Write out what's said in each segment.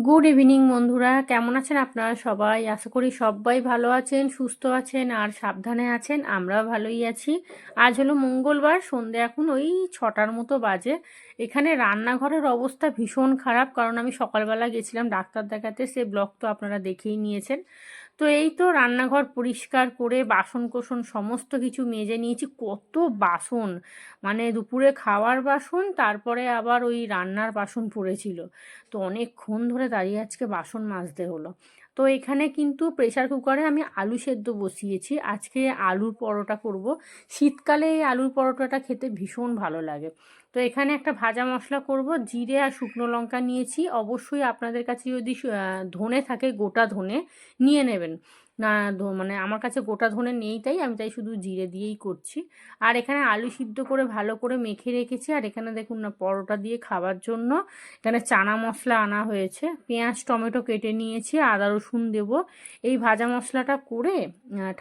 Good evening বন্ধুরা, কেমন আছেন আপনারা সবাই? আশা করি সবাই ভালো আছেন, সুস্থ আছেন আর সাবধানে আছেন। আমরাও ভালোই আছি। আজ হলো মঙ্গলবার, সন্ধে এখন ওই 6টার মতো বাজে। এখানে রান্নাঘরের অবস্থা ভীষণ খারাপ, কারণ আমি সকালবেলা গেছিলাম ডাক্তার দেখাতে, সে ব্লগ তো আপনারা দেখেই নিয়েছেন। তো এই তো রান্নাঘর পরিষ্কার করে বাসন কোসন সমস্ত কিছু মেজে নিয়েছি। কত বাসন, মানে দুপুরে খাওয়ার বাসন, তারপরে আবার ওই রান্নার বাসন পড়েছিল। তো অনেকক্ষণ ধরে দাঁড়িয়ে আজকে বাসন মাজতে হলো। তো এখানে কিন্তু প্রেসার কুকারে আমি আলু সেদ্ধ বসিয়েছি। আজকে আলুর পরোটা করব। শীতকালে এই আলুর পরোটাটা খেতে ভীষণ ভালো লাগে। তো এখানে একটা ভাজা মশলা করব, জিরে আর শুকনো লঙ্কা নিয়েছি। অবশ্যই আপনাদের কাছে যদি ধনে থাকে, গোটা ধনে নিয়ে নেবেন। না মানে আমার কাছে গোটা ধনে নেই, তাই শুধু জিরে দিয়েই করছি। আর এখানে আলু সিদ্ধ করে ভালো করে মেখে রেখেছি। আর এখানে দেখুন না, পরোটা দিয়ে খাবার জন্য এখানে চানা মশলা আনা হয়েছে, পেঁয়াজ টমেটো কেটে নিয়েছি, আদা রসুন দেবো। এই ভাজা মশলাটা করে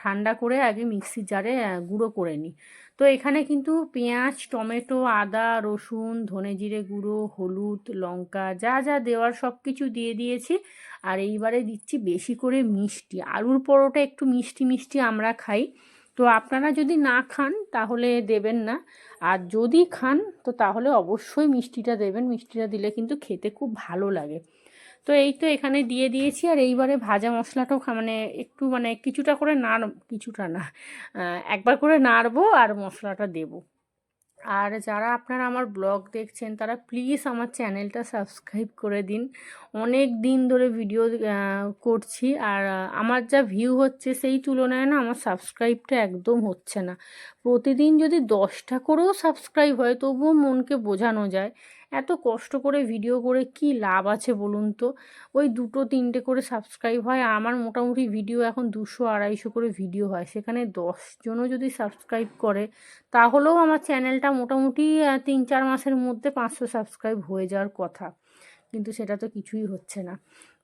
ঠান্ডা করে আগে মিক্সির জারে গুঁড়ো করে নিই। তো এখানে কিন্তু পেঁয়াজ টমেটো আদা রসুন ধনে জিরে গুঁড়ো হলুদ লঙ্কা যা যা দেওয়ার সব কিছু দিয়ে দিয়েছি। আর এইবারে দিচ্ছি বেশি করে মিষ্টি। আলুর পরোটা একটু মিষ্টি মিষ্টি আমরা খাই, তো আপনারা যদি না খান তাহলে দেবেন না। আর যদি খান তো তাহলে অবশ্যই মিষ্টিটা দেবেন, মিষ্টিটা দিলে কিন্তু খেতে খুব ভালো লাগে। তো এই তো এখানে দিয়ে দিয়েছি। আর এইবারে ভাজা মশলাটাও মানে একটু মানে কিছুটা করে কিছুটা না, একবার করে নাড়বো আর মশলাটা দেবো। আর যারা আপনারা আমার ব্লগ দেখছেন তারা প্লিজ আমার চ্যানেলটা সাবস্ক্রাইব করে দিন। অনেক দিন ধরে ভিডিও করছি, আর আমার যা ভিউ হচ্ছে সেই তুলনায় না আমার সাবস্ক্রাইবটা একদম হচ্ছে না। প্রতিদিন যদি 10টা করেও সাবস্ক্রাইব হয় তবুও মনকে বোঝানো যায় এত কষ্ট করে ভিডিও করে কি লাভ আছে বলুন তো। ওই 2-3টে করে সাবস্ক্রাইব হয়, আমার মোটামুটি ভিডিও এখন 200-250 করে ভিডিও হয়, সেখানে 10জনও যদি সাবস্ক্রাইব করে তাহলেও আমার চ্যানেলটা মোটামুটি 3-4 মাসের মধ্যে 500 সাবস্ক্রাইব হয়ে যাওয়ার কথা, কিন্তু সেটা তো কিছুই হচ্ছে না।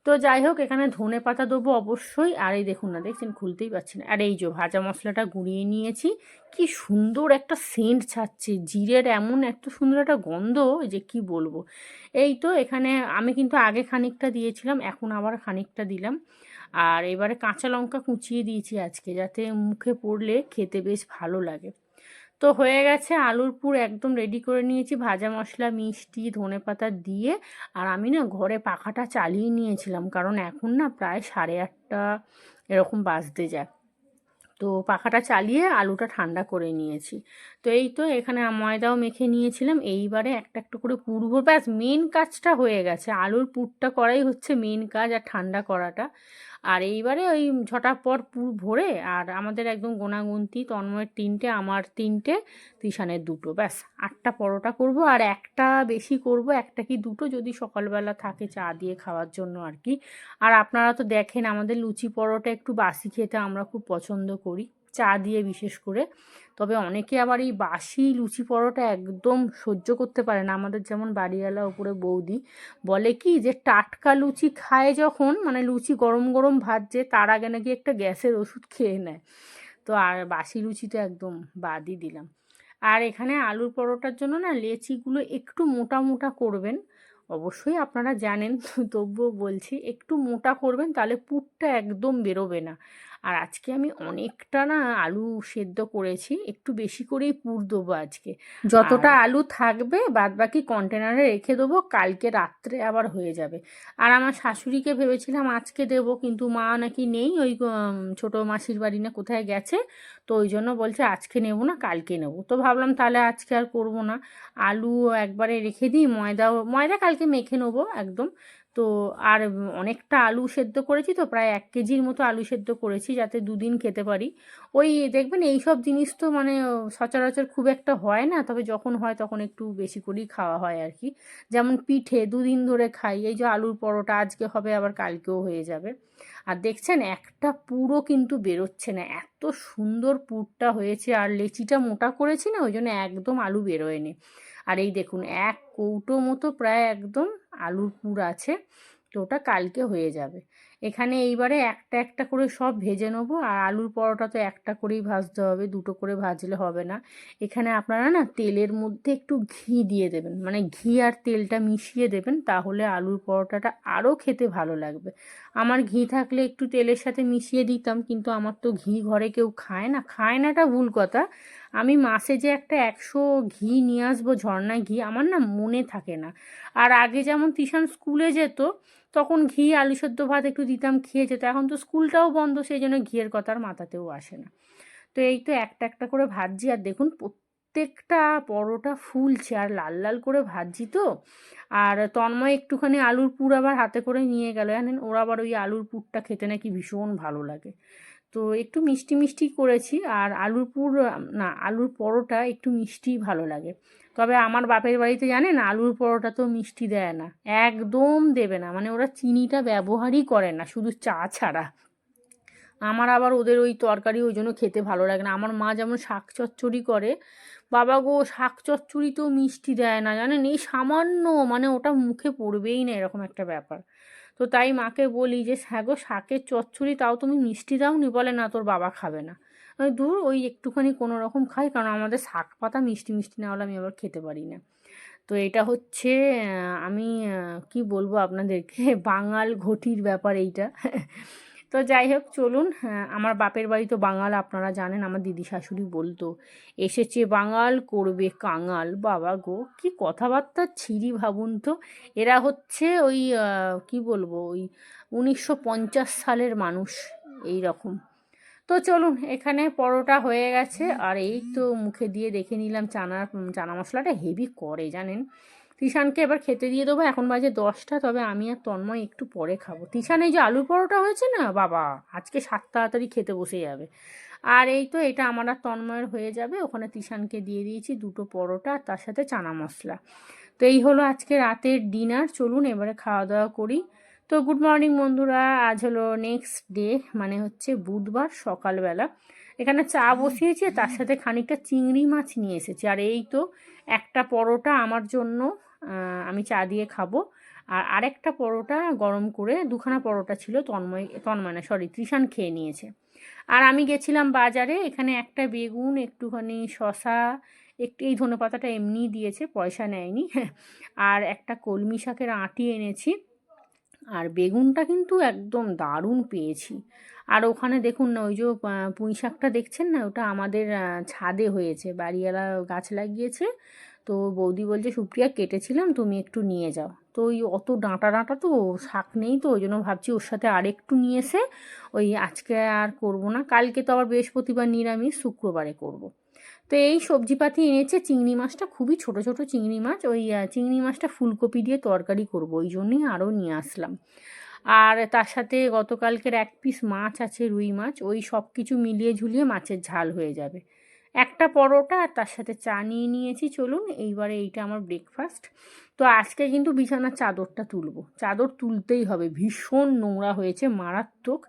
তো যাই হোক, এখানে ধনে পাতা দেবো অবশ্যই। আর এই দেখুন না, দেখছেন খুলতেই পারছি না। আর এই যে ভাজা মশলাটা গুঁড়িয়ে নিয়েছি, কি সুন্দর একটা সেন্ট ছাড়ছে, জিরের এমন এত সুন্দর একটা গন্ধ যে কি বলবো। এই তো এখানে আমি কিন্তু আগে খানিকটা দিয়েছিলাম, এখন আবার খানিকটা দিলাম। আর এবারে কাঁচা লঙ্কা কুচিয়ে দিয়েছি আজকে, যাতে মুখে পড়লে খেতে বেশ ভালো লাগে। তো হয়ে গেছে, আলুর পুর একদম রেডি করে নিয়েছি, ভাজা মশলা মিষ্টি ধনেপাতা দিয়ে। আর আমি না ঘরে পাখাটা চালিয়ে নিয়েছিলাম, কারণ এখন না প্রায় 8:30 এরকম বাজতে যায়। তো পাখাটা চালিয়ে আলুটা ঠান্ডা করে নিয়েছি। তো এই তো এখানে ময়দাও মেখে নিয়েছিলাম, এইবারে একটা একটা করে পুর ভরবো। ব্যাস মেন কাজটা হয়ে গেছে, আলুর পুরটা করাই হচ্ছে মেন কাজ, আর ঠান্ডা করাটা। আর এইবারে ওই ঝটাপট পুর ভরে, আর আমাদের একদম গোনাগুনতি, তন্ময়ের 3টে আমার 3টে তিশানের 2টো, ব্যাস 8টা পরোটা করব। আর একটা বেশি করব, একটা কি দুটো যদি সকালবেলা থাকে চা দিয়ে খাওয়ার জন্য আর কি। আর আপনারা তো দেখেন আমাদের লুচি পরোটা একটু বাসি খেতে আমরা খুব পছন্দ করি, চা দিয়ে বিশেষ করে। তবে অনেকে আবার এই বাসি লুচি পরোটা একদম সহ্য করতে পারে না। আমাদের যেমন বাড়িওয়ালা উপরে বৌদি বলে কি যে টাটকা লুচি খায় যখন, মানে লুচি গরম গরম ভাজছে তার আগে নাকি একটা গ্যাসের ওষুধ খেয়ে নেয়। তো আর বাসি লুচি তো একদম বাদই দিলাম। আর এখানে আলুর পরোটার জন্য না লেচিগুলো একটু মোটা মোটা করবেন। অবশ্যই আপনারা জানেন, তবুও বলছি একটু মোটা করবেন, তাহলে পুরটা একদম বেরোবে না। আর আজকে আমি অনেকটা না আলু সেদ্ধ করেছি, একটু বেশি করেই পুর দেবো আজকে। যতটা আলু থাকবে বাদবাকি কন্টেনারে রেখে দেবো, কালকে রাত্রে আবার হয়ে যাবে। আর আমার শাশুড়িকে ভেবেছিলাম আজকে দেবো, কিন্তু মা নাকি নেই, ওই ছোটো মাসির বাড়ি না কোথায় গেছে। তো ওই জন্য বলছে আজকে নেবো না, কালকে নেবো। তো ভাবলাম তাহলে আজকে আর করবো না, আলু একবারে রেখে দিই, ময়দা কালকে মেখে নেবো একদম। তো আর অনেকটা আলু সেদ্ধ করেছি, তো প্রায় 1 কেজির মতো আলু সেদ্ধ করেছি, যাতে দুদিন খেতে পারি। ওই দেখবেন এই সব জিনিস তো মানে সচরাচর খুব একটা হয় না, তবে যখন হয় তখন একটু বেশি করেই খাওয়া হয় আর কি। যেমন পিঠে 2 দিন ধরে খাই, এই যে আলুর পরোটা আজকে হবে আবার কালকেও হয়ে যাবে। আর দেখছেন একটা পুরো কিন্তু বেরোচ্ছে না, এত সুন্দর পুরটা হয়েছে। আর লেচিটা মোটা করেছি না, ওই জন্য একদম আলু বেরোয়নি। আর এই দেখুন 1 কৌটো মতো প্রায় একদম আলুর পুর আছে। তো ওটা কালকে হয়ে যাবে। এখানে এইবারে একটা একটা করে সব ভেজে নেবো, আর আলুর পরোটা তো একটা করেই ভাজতে হবে, দুটো করে ভাজলে হবে না। এখানে আপনারা না তেলের মধ্যে একটু ঘি দিয়ে দেবেন, মানে ঘি আর তেলটা মিশিয়ে দেবেন, তাহলে আলুর পরোটাটা আরও খেতে ভালো লাগবে। আমার ঘি থাকলে একটু তেলের সাথে মিশিয়ে দিতাম, কিন্তু আমার তো ঘি ঘরে কেউ খায় না, খায় নাটা ভুল কথা। আমি মাসে যে একটা 100 ঘি নিয়ে আসবো, ঝর্ণায় ঘি, আমার না মনে থাকে না। আর আগে যেমন তিশান স্কুলে যেত, তখন ঘি আলু সেদ্ধ ভাত একটু দিতাম, খেয়ে যেত। এখন তো স্কুলটাও বন্ধ, সেই জন্য ঘিয়ের কথা আর মাথাতেও আসে না। তো এই তো একটা একটা করে ভাজছি, আর দেখুন প্রত্যেকটা পরোটা ফুলছে, আর লাল লাল করে ভাজছি তো। আর তন্ময় একটুখানি আলুর পুর আবার হাতে করে নিয়ে গেল, জানেন ওর আবার ওই আলুর পুরটা খেতে নাকি ভীষণ ভালো লাগে। তো একটু মিষ্টি মিষ্টি করেছি, আর আলুর পুর না, আলুর পরোটা একটু মিষ্টিই ভালো লাগে। তবে আমার বাপের বাড়িতে জানেন আলুর পরোটা তো মিষ্টি দেয় না, একদম দেবে না, মানে ওরা চিনিটা ব্যবহারই করে না, শুধু চা ছাড়া। আমার আবার ওদের ওই তরকারি ওই জন্য খেতে ভালো লাগে না। আমার মা যেমন শাক চচ্চড়ি করে, বাবা গো শাক চচ্চড়িতেও মিষ্টি দেয় না, জানেন এই সামান্য, মানে ওটা মুখে পড়বেই না, এরকম একটা ব্যাপার। তো তাই মাকে বলি যে হ্যাঁ গো শাকের চচ্চড়ি, তাও তুমি মিষ্টি দাওনি, বলে না তোর বাবা খাবে না। আমি দূর, ওই একটুখানি কোনো রকম খাই, কারণ আমাদের শাক পাতা মিষ্টি মিষ্টি না হলে আমি আবার খেতে পারি না। তো এটা হচ্ছে আমি কি বলবো আপনাদেরকে, বাঙাল ঘটির ব্যাপার এইটা। তো যাই হোক চলুন, আমার বাপের বাড়ি তো বাঙাল, আপনারা জানেন, আমার দিদি শাশুড়ি বলতো এসেছে বাঙাল করবে কাঙাল। বাবা গো কি কথাবার্তা ছিরি ভাবুন তো। এরা হচ্ছে ওই কি বলবো, ওই 1950 সালের মানুষ, এই রকম। তো চলুন, এখানে পরোটা হয়ে গেছে, আর এই তো মুখে দিয়ে দেখে নিলাম, চানা মশলাটা হেভি করে জানেন। তিশানকে এবার খেতে দিয়ে দেবো, এখন বাজে 10টা, তবে আমি আর তন্ময় একটু পরে খাবো। তিশান এই যে আলুর পরোটা হয়েছে না বাবা, আজকে 7 তাড়াতাড়ি খেতে বসে যাবে। আর এই তো এটা আমার আর তন্ময়ের হয়ে যাবে, ওখানে তিশানকে দিয়ে দিয়েছি দুটো পরোটা, আর তার সাথে চানা মশলা। তো এই হলো আজকে রাতের ডিনার, চলুন এবারে খাওয়া দাওয়া করি। তো গুড মর্নিং বন্ধুরা, আজ হলো নেক্সট ডে, মানে হচ্ছে বুধবার সকালবেলা। এখানে চা বসিয়েছি, তার সাথে খানিকটা চিংড়ি মাছ নিয়ে এসেছি, আর এই তো একটা পরোটা আমার জন্য, আমি চা দিয়ে খাবো। আর আরেকটা পরোটা গরম করে, দুখানা পরোটা ছিল, তন্ময় না সরি তৃষান খেয়ে নিয়েছে। আর আমি গেছিলাম বাজারে, এখানে একটা বেগুন, একটুখানি শশা, একটু এই ধনেপাতাটা এমনিই দিয়েছে, পয়সা নেয়নি। আর একটা কলমি শাকের আঁটি এনেছি। আর বেগুনটা কিন্তু একদম দারুণ পেয়েছি। আর ওখানে দেখুন না, ওই যে পুঁই শাকটা দেখছেন না, ওটা আমাদের ছাদে হয়েছে, বাড়িওয়ালা গাছ লাগিয়েছে। তো বৌদি বলছে সুপ্রিয়া কেটেছিলাম, তুমি একটু নিয়ে যাও। তো ওই অত ডাঁটা ডাঁটা তো শাক নেই, তো ওই জন্য ভাবছি ওর সাথে আরেকটু নিয়ে এসে ওই আজকে আর করব না, কালকে তো আবার বৃহস্পতিবার নিরামিষ, শুক্রবারে করব। তো এই সবজিপাতি এনেছে, চিংড়ি মাছটা খুবই ছোট ছোট চিংড়ি মাছ, ওই চিংড়ি মাছটা ফুলকপি দিয়ে তরকারি করব, ওই জন্যই আরও নিয়ে আসলাম। আর তার সাথে গতকালকের 1 পিস মাছ আছে, রুই মাছ, ওই সব কিছু মিলিয়ে ঝুলিয়ে মাছের ঝাল হয়ে যাবে। একটা পরোটা আর তার সাথে চা নিয়ে নিয়েছি, চলুন এইবারে এইটা আমার ব্রেকফাস্ট। তো আজকে কিন্তু বিছানার চাদরটা তুলবো, চাদর তুলতেই হবে, ভীষণ নোংরা হয়েছে মারাত্মক।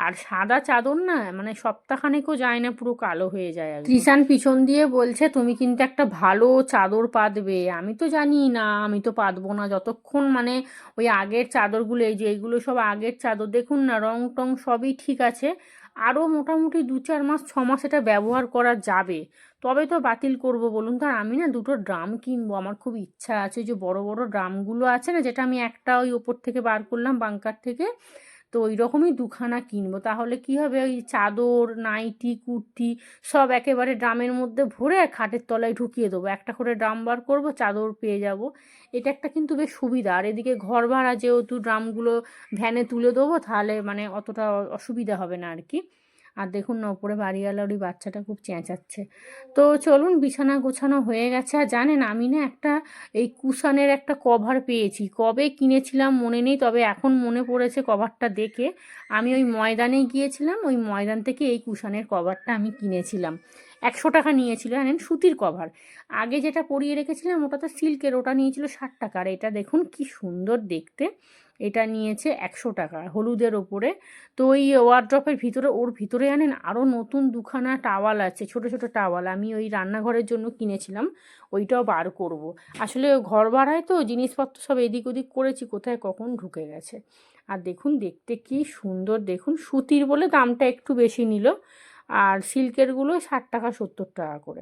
আর সাদা চাদর না, মানে সপ্তাহখানেকও যায় না, পুরো কালো হয়ে যায়। আর ত্রিশান পিছন দিয়ে বলছে তুমি কিন্তু একটা ভালো চাদর পাতবে, আমি তো জানি না, আমি তো পাতবো না যতক্ষণ মানে ওই আগের চাদরগুলো, এই যে এইগুলো সব আগের চাদর, দেখুন না রং টং সবই ঠিক আছে, আরও মোটামুটি 2-4 মাস 6 মাস এটা ব্যবহার করা যাবে, তবে তো বাতিল করব বলুন। তো আর আমি না দুটো ড্রাম কিনবো, আমার খুব ইচ্ছা আছে, যে বড় বড় ড্রামগুলো আছে না, যেটা আমি একটা ওই ওপর থেকে বার করলাম বাংকার থেকে, তো ওই রকমই দুখানা কিনবো, তাহলে কি হবে, ওই চাদর নাইটি কুর্তি সব একেবারে ড্রামের মধ্যে ভরে খাটের তলায় ঢুকিয়ে দেবো, একটা করে ড্রাম বার করবো, চাদর পেয়ে যাব। এটা একটা কিন্তু বেশ সুবিধা। আর এদিকে ঘর ভাড়া যেহেতু, ড্রামগুলো ভ্যানে তুলে দেবো, তাহলে মানে অতটা অসুবিধা হবে না আর কি। আর দেখুন না ওপরে বাড়িওয়ালার ওই বাচ্চাটা খুব চেঁচাচ্ছে। তো চলুন, বিছানা গোছানো হয়ে গেছে। আর জানেন আমি না একটা এই কুশানের একটা কভার পেয়েছি, কবে কিনেছিলাম মনে নেই, তবে এখন মনে পড়েছে কভারটা দেখে। আমি ওই ময়দানে গিয়েছিলাম, ওই ময়দান থেকে এই কুশানের কভারটা আমি কিনেছিলাম, 100 টাকা নিয়েছিল, জানেন সুতির কভার। আগে যেটা পরিয়ে রেখেছিলাম ওটা তো সিল্কের, ওটা নিয়েছিল 60 টাকা। আর এটা দেখুন কি সুন্দর দেখতে, এটা নিয়েছে 100 টাকা হলুদের ওপরে। তো ওই ওয়ারড্রপের ভিতরে, ওর ভিতরে জানেন আরও নতুন দুখানা টাওয়াল আছে, ছোট ছোট টাওয়াল, আমি ওই রান্নাঘরের জন্য কিনেছিলাম, ওইটাও বার করব। আসলে ঘর ভাড়ায় তো জিনিসপত্র সব এদিক ওদিক করেছি, কোথায় কখন ঢুকে গেছে। আর দেখুন দেখতে কি সুন্দর, দেখুন সুতির বলে দামটা একটু বেশি নিল, আর সিল্কেরগুলো 60 টাকা 70 টাকা করে।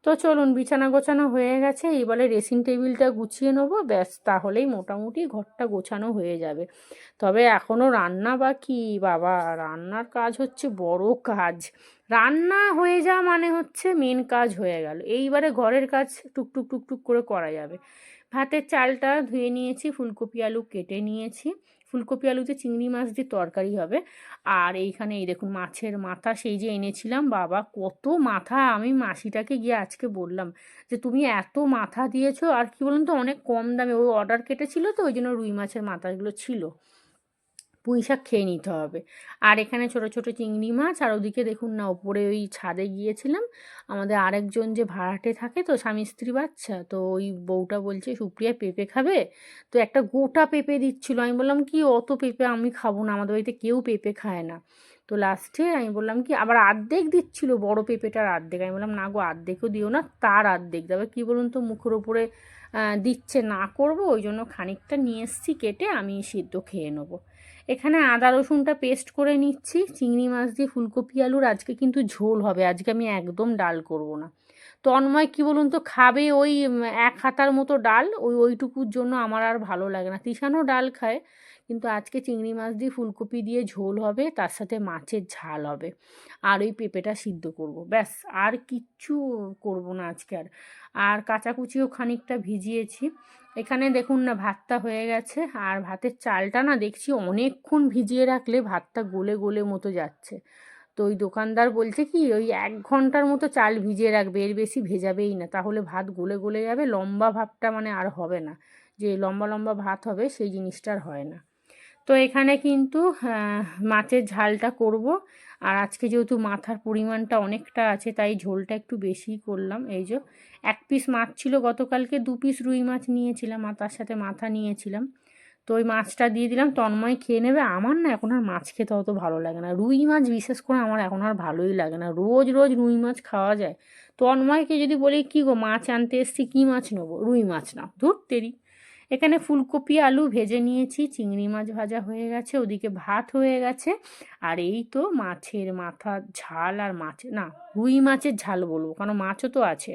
তো চলুন, বিছানা গোছানো হয়ে গেছে, এবারে ড্রেসিং টেবিলটা গুছিয়ে নেবো, ব্যাস তাহলেই মোটামুটি ঘরটা গোছানো হয়ে যাবে। তবে এখনও রান্না বাকি, বাবা রান্নার কাজ হচ্ছে বড় কাজ। রান্না হয়ে যাওয়া মানে হচ্ছে মেন কাজ হয়ে গেল, এইবারে ঘরের কাজ টুকটুক টুকটুক করে করা যাবে। ভাতের চালটা ধুয়ে নিয়েছি, ফুলকপি আলু কেটে নিয়েছি, ফুলকপি আলুতে চিংড়ি মাছ দিয়ে তরকারি হবে। আর এইখানে এই দেখুন মাছের মাথা, সেই যে এনেছিলাম, বাবা কত মাথা, আমি মাসিটাকে গিয়ে আজকে বললাম যে তুমি এত মাথা দিয়েছো, আর কি বলুন তো অনেক কম দামে, ওই অর্ডার কেটেছিল তো ওই জন্য রুই মাছের মাথাগুলো ছিল, পুঁই শাক খেয়ে নিতে হবে। আর এখানে ছোট ছোট চিংড়ি মাছ, আর ওদিকে দেখুন না ওপরে ওই ছাদে গিয়েছিলাম, আমাদের আরেকজন যে ভাড়াটে থাকে তো, স্বামী স্ত্রী বাচ্চা, তো ওই বউটা বলছে সুপ্রিয়া পেঁপে খাবে, তো একটা গোটা পেঁপে দিচ্ছিল, আমি বললাম কি অত পেঁপে আমি খাবো না, আমাদের বাড়িতে কেউ পেঁপে খায় না। তো লাস্টে আমি বললাম কি, আবার অর্ধেক দিচ্ছিল, বড় পেঁপেটার অর্ধেক, আমি বললাম না গো অর্ধেকও দিও না, তার অর্ধেক দেবে, কী বলুন তো মুখের ওপরে দিচ্ছে না করবো, ওই জন্য খানিকটা নিয়ে এসছি কেটে, আমি সিদ্ধ খেয়ে নেবো। এখানে আদা রসুনটা পেস্ট করে নিচ্ছি, চিংড়ি মাছ দিয়ে ফুলকপি আলুর আজকে কিন্তু ঝোল হবে, আজকে আমি একদম ডাল করব না। তন্ময় কি বলুন তো খাবে ওই এক হাতার মতো ডাল, ওইটুকুর জন্য আমার আর ভালো লাগে না, তিশানও ডাল খায়, কিন্তু আজকে চিংড়ি মাছ দিয়ে ফুলকপি দিয়ে ঝোল হবে, তার সাথে মাছের ঝাল হবে, আর ওই পেঁপেটা সিদ্ধ করব, ব্যাস আর কিচ্ছু করব না আজকে। আর কাঁচাকুচিও খানিকটা ভিজিয়েছি। এখানে দেখুন না ভাতটা হয়ে গেছে, আর ভাতের চালটা না দেখছি অনেকক্ষণ ভিজিয়ে রাখলে ভাতটা গলে গলে মতো যাচ্ছে। তো ওই দোকানদার বলছে কি ওই 1 ঘন্টার মতো চাল ভিজিয়ে রাখবে, এর বেশি ভেজাবেই না, তাহলে ভাত গলে গলে যাবে, লম্বা ভাতটা মানে আর হবে না, যে লম্বা লম্বা ভাত হবে সেই জিনিসটা আর হয় না। তো এখানে কিন্তু মাছের ঝালটা করব, আর আজকে যেহেতু মাথার পরিমাণটা অনেকটা আছে তাই ঝোলটা একটু বেশিই করলাম। এই যে 1 পিস মাছ ছিল গতকালকে, 2 পিস রুই মাছ নিয়েছিলাম আর তার সাথে মাথা নিয়েছিলাম, তো ওই মাছটা দিয়ে দিলাম, তন্ময় খেয়ে নেবে। আমার না এখন আর মাছ খেতে অত ভালো লাগে না, রুই মাছ বিশেষ করে আমার এখন আর ভালোই লাগে না, রোজ রোজ রুই মাছ খাওয়া যায়? তন্ময়কে যদি বলি কি গো মাছ আনতে এসছি, কী মাছ নেবো, রুই মাছ না, ধুর তেরি। এখানে ফুলকপি আলু ভেজে নিয়েছি, চিংড়ি মাছ ভাজা হয়ে গেছে, ওদিকে ভাত হয়ে গেছে, আর এই তো মাছের মাথার ঝাল, আর মাছ না রুই মাছের ঝাল বলবো কারণ মাছও তো আছে।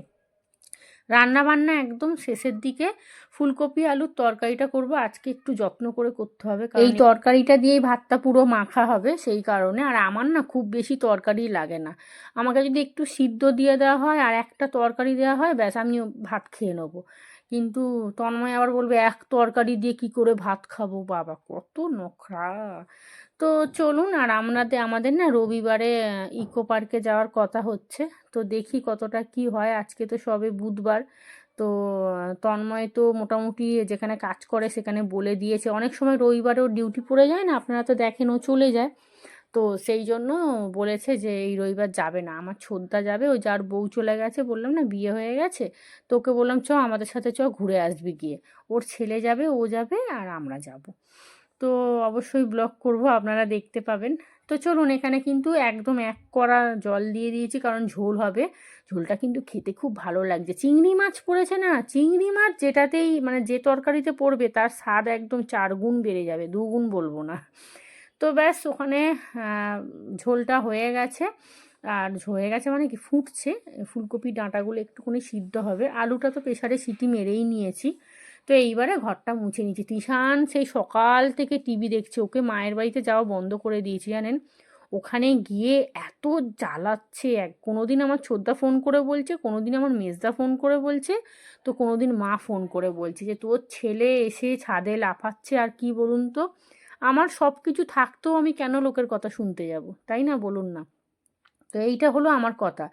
রান্না বান্না একদম শেষের দিকে, ফুলকপি আলুর তরকারিটা করব আজকে, একটু যত্ন করে করতে হবে, কারণ এই তরকারিটা দিয়েই ভাতটা পুরো মাখা হবে, সেই কারণে। আর আমার না খুব বেশি তরকারি লাগে না, আমাকে যদি একটু সিদ্ধ দিয়ে দেওয়া হয় আর একটা তরকারি দেওয়া হয়, ব্যাস আমি ভাত খেয়ে নেবো। কিন্তু তন্ময় আবার বলবে এক তরকারি দিয়ে কি করে ভাত খাবো, বাবা কত নখরা। তো চলুন, আর আমাদের না রবিবারে ইকো পার্কে যাওয়ার কথা হচ্ছে, তো দেখি কতটা কি হয়, আজকে তো সবে বুধবার। তো তন্ময় তো মোটামুটি যেখানে কাজ করে সেখানে বলে দিয়েছে, অনেক সময় রবিবারেও ডিউটি পড়ে যায় না, আপনারা তো দেখেন ও চলে যায়, তো সেই জন্য বলেছে যে এই রবিবার যাবে না, আমার ছোদ্দা যাবে, ওই যার বউ চলে গেছে বললাম না বিয়ে হয়ে গেছে, তো ওকে বললাম চ আমাদের সাথে চ ঘুরে আসবি গিয়ে, ওর ছেলে যাবে, ও যাবে, আর আমরা যাব। তো অবশ্যই ব্লগ করব, আপনারা দেখতে পাবেন। তো চলুন, এখানে কিন্তু একদম এক কড়া জল দিয়ে দিয়েছি কারণ ঝোল হবে, ঝোলটা কিন্তু খেতে খুব ভালো লাগছে, চিংড়ি মাছ পড়েছে না, চিংড়ি মাছ যেটাতেই মানে যে তরকারিতে পড়বে তার স্বাদ একদম 4 গুণ বেড়ে যাবে, 2 গুণ বলবো না। তো ব্যাস ওখানে ঝোলটা হয়ে গেছে, আর হয়ে গেছে মানে কি ফুটছে, ফুলকপি ডাঁটাগুলো একটুখানি সিদ্ধ হবে, আলুটা তো প্রেসারে সিটি মেরেই নিয়েছি। তো এইবারে ঘরটা মুছে নিচ্ছি, তিশান সেই সকাল থেকে টিভি দেখছে, ওকে মায়ের বাড়িতে যাওয়া বন্ধ করে দিয়েছি জানেন, ওখানে গিয়ে এত জ্বালাচ্ছে, কোনো দিন আমার ছোদ্দা ফোন করে বলছে, কোনো দিন আমার মেজদা ফোন করে বলছে, তো কোনো দিন মা ফোন করে বলছে যে তোর ছেলে এসে ছাদে লাফাচ্ছে, আর কি বলুন তো, আমার সব কিছু থাকতেও আমি কেন লোকের কথা শুনতে যাব, তাই না বলুন না? তো এইটা হলো আমার কথা,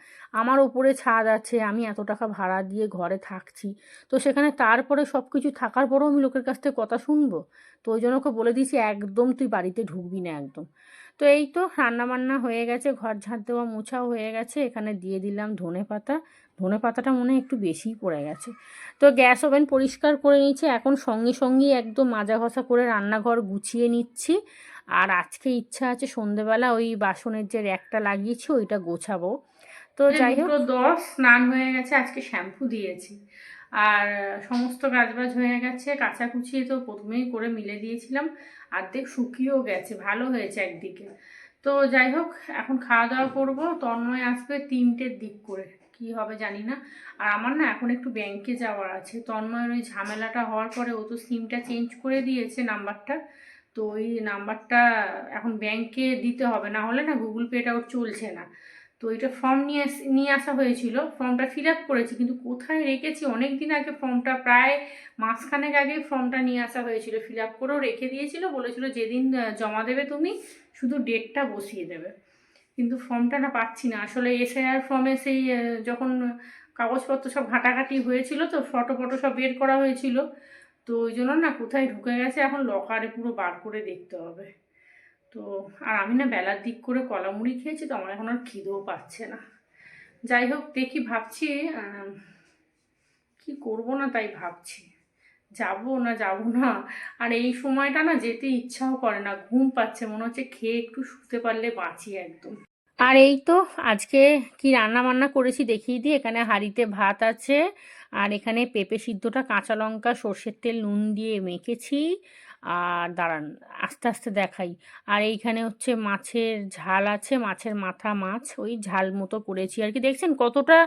আমার ওপরে ছাদ আছে, আমি এত টাকা ভাড়া দিয়ে ঘরে থাকছি, তো সেখানে তারপরে সব কিছু থাকার পরেও আমি লোকের কাছ থেকে কথা শুনবো? তো ওই জন্য ওকে বলে দিয়েছি একদম তুই বাড়িতে ঢুকবি না একদম। তো এই তো রান্নাবান্না হয়ে গেছে, ঘর ঝাঁট দেওয়া মোছাও হয়ে গেছে, এখানে দিয়ে দিলাম ধনেপাতা, ধনে পাতাটা মনে হয় একটু বেশিই পড়ে গেছে। তো গ্যাস ওভেন পরিষ্কার করে নিয়েছি, এখন সঙ্গে সঙ্গেই একদম মাজা ঘষা করে রান্নাঘর গুছিয়ে নিচ্ছি। আর আজকে ইচ্ছা আছে সন্ধেবেলা ওই বাসনের যে র্যাকটা লাগিয়েছি ওইটা গোছাবো। তো যাই হোক, 2:10 স্নান হয়ে গেছে, আজকে শ্যাম্পু দিয়েছি। আর সমস্ত কাজবাজ হয়ে গেছে, কাচাকুচি তো প্রথমেই করে মিলে দিয়েছিলাম, অর্ধেক শুকিয়েও গেছে, ভালো হয়েছে একদিকে। তো যাই হোক, এখন খাওয়া দাওয়া করবো। তন্ময় আসবে 3টের দিক করে, কি হবে জানি না। আর আমার না এখন একটু ব্যাংকে যাওয়ার আছে। তন্ময়ের ওই ঝামেলাটা হওয়ার পরে ও তো সিমটা চেঞ্জ করে দিয়েছে নাম্বারটা, তো ওই নাম্বারটা এখন ব্যাংকে দিতে হবে, না হলে না গুগল পেটা ওর চলছে না। তো এটা ফর্ম নিয়ে আসা হয়েছিল, ফর্মটা ফিল আপ করেছি, কিন্তু কোথায় রেখেছি, অনেক দিন আগে ফর্মটা, প্রায় মাসখানেক আগে ফর্মটা নিয়ে আসা হয়েছিল, ফিল আপ করেও রেখে দিয়েছিল, বলেছিল যেদিন জমা দেবে তুমি শুধু ডেটটা বসিয়ে দেবে। কিন্তু ফর্মটা না পাচ্ছি না আসলে। এসআইআর ফর্মে সেই যখন কাগজপত্র সব ঘাটাঘাটি হয়েছিল, তো ফটো ফটো সব বের করা হয়েছিল, তো ওই জন্য না কোথায় ঢুকে গেছে, এখন লকারে পুরো বার করে দেখতে হবে। তো আর আমি না বেলার দিক করে কলা মুড়ি খেয়েছি, তো আমার এখন আর খিদেও পাচ্ছে না। যাই হোক, দেখি, ভাবছি কি করব না তাই ভাবছি, যাবো না যাবো না। আর এই সময়টা না যেতে ইচ্ছাও করে না, ঘুম পাচ্ছে, মনে হচ্ছে খেয়ে একটু শুতে পারলে বাঁচি একদম। আর এই তো আজকে কি রান্না বান্না করেছি দেখিয়ে দিই। এখানে হাঁড়িতে ভাত আছে, আর এখানে পেঁপে সিদ্ধটা কাঁচা লঙ্কা সর্ষের তেল নুন দিয়ে মেখেছি। আর দাঁড়ান, আস্তে আস্তে দেখাই। আর এইখানে হচ্ছে মাছের ঝাল আছে, মাছের মাথা মাছ, ওই ঝাল মতো করেছি আর কি। দেখছেন কতটা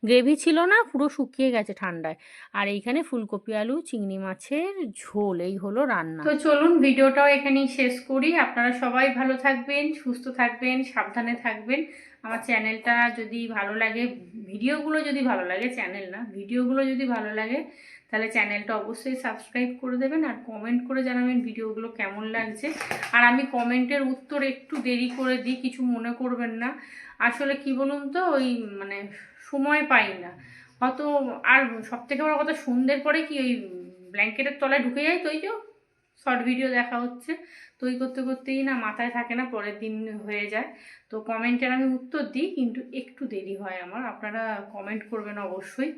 গ্রেভি ছিল না, পুরো শুকিয়ে গেছে ঠান্ডায়। আর এইখানে ফুলকপি আলু চিংড়ি মাছের ঝোল, এই হলো রান্না। তো চলুন ভিডিওটাও এখানেই শেষ করি। আপনারা সবাই ভালো থাকবেন, সুস্থ থাকবেন, সাবধানে থাকবেন। আমার চ্যানেলটা যদি ভালো লাগে, ভিডিওগুলো যদি ভালো লাগে, চ্যানেল না ভিডিওগুলো যদি ভালো লাগে, তাহলে চ্যানেলটা অবশ্যই সাবস্ক্রাইব করে দেবেন, আর কমেন্ট করে জানাবেন ভিডিওগুলো কেমন লাগছে। আর আমি কমেন্টের উত্তর একটু দেরি করে দিই, কিছু মনে করবেন না। আসলে কি বলুন তো, ওই মানে সময় পাই না অত। আর সব থেকে বড় কথা, সন্ধ্যের পরে কি ওই ব্ল্যাঙ্কেটের তলায় ঢুকে যাই, তো ওই যে শর্ট ভিডিও দেখা হচ্ছে, তো ওই করতে করতেই না মাথায় থাকে না, পরের দিন হয়ে যায়। তো কমেন্টের আমি উত্তর দিই, কিন্তু একটু দেরি হয় আমার, আপনারা কমেন্ট করবেন অবশ্যই।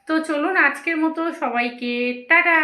তো চলুন আজকের মতো সবাইকে টাটা।